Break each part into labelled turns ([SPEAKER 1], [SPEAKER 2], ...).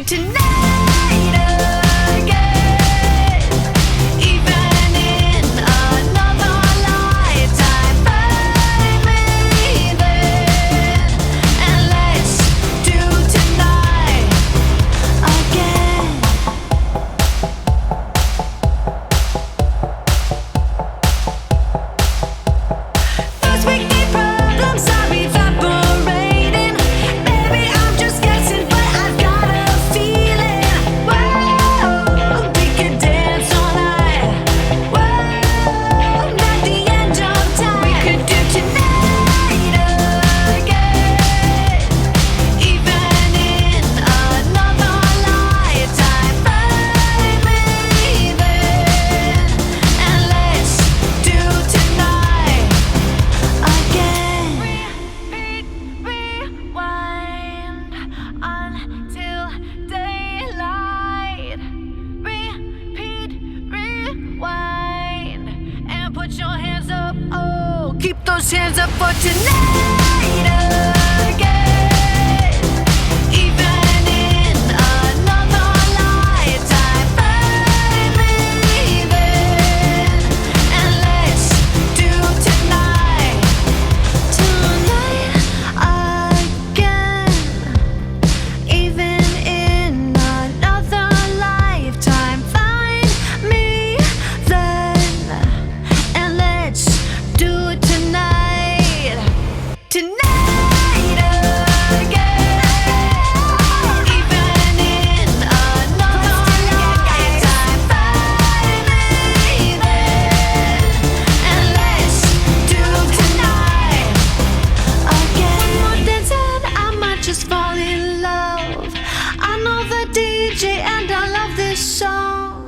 [SPEAKER 1] tonight again. Even in another lifetime, find me then, and let's do tonight again. First we need problems are evaporating. Maybe I'm just guessing, but I've got a feeling. Whoa, we could dance all night. Whoa, not the end of time. We could do tonight again. Even in another lifetime, find me then, and let's do tonight again. Repeat, rewind until daylight. Repeat, rewind, and put your hands up. Oh, keep those hands up for tonight again. Even in another lifetime, find me then, and let's do tonight again. Even in another lifetime, find me then, and let's do it tonight again. Even in another lifetime, find me then, and let's do tonight again. One more dance and I might just fall in love. I know the DJ and I love this song.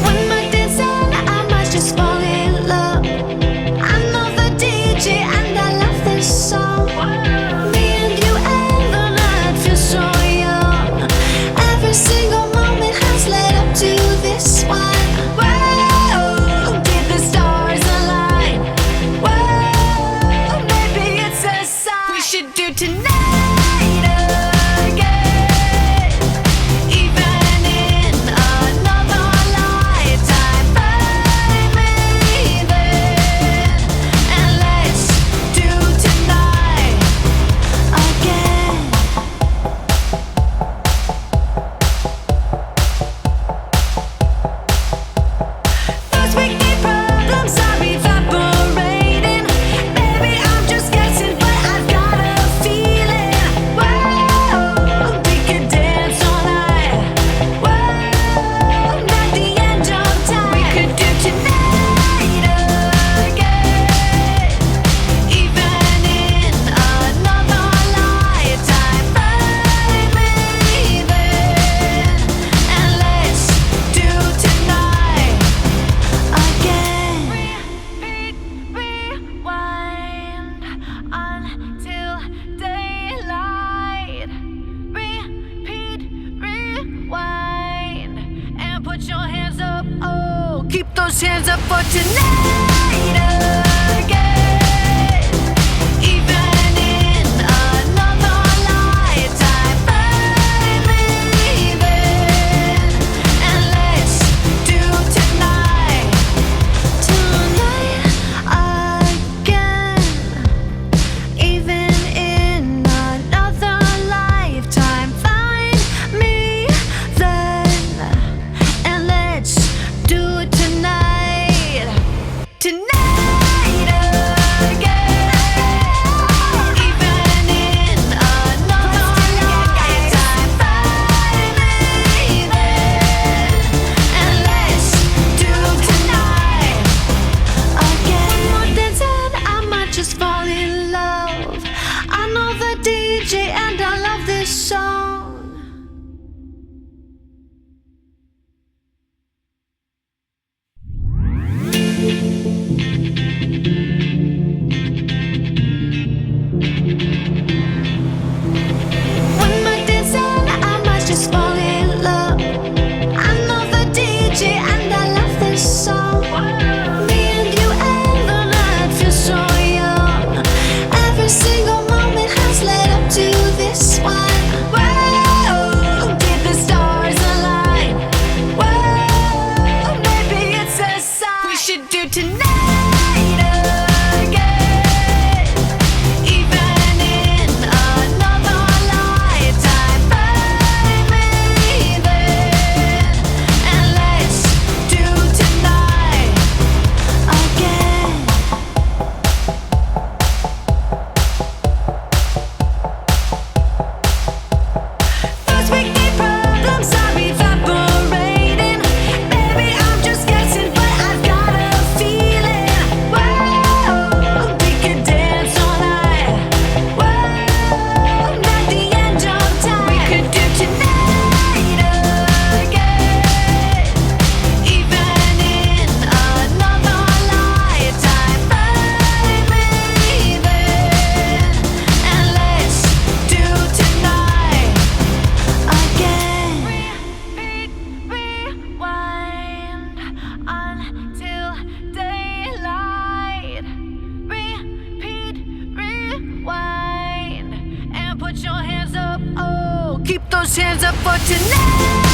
[SPEAKER 1] One more dance and I might just fall in love. I know the DJ and I love this song. Me and you and the night feel so young. Every single moment has led up to this one. Whoa, did the stars align? Whoa, maybe it's a sign. We should do tonight again. Even in another lifetime, find me then, and let's do tonight again. First we need problems are evaporating. Maybe I'm just guessing, but I've got a feeling. Whoa, we could dance all night. Whoa, not the end of time. We could do tonight again. Even in another lifetime, find me then, and let's do tonight again. Repeat, rewind until daylight. Repeat, rewind, and put your hands up. Oh, keep those hands up for tonight again. Even in another lifetime, find me then, and let's do tonight again. Even in another lifetime, find me then, and let's do it tonight hands up for tonight.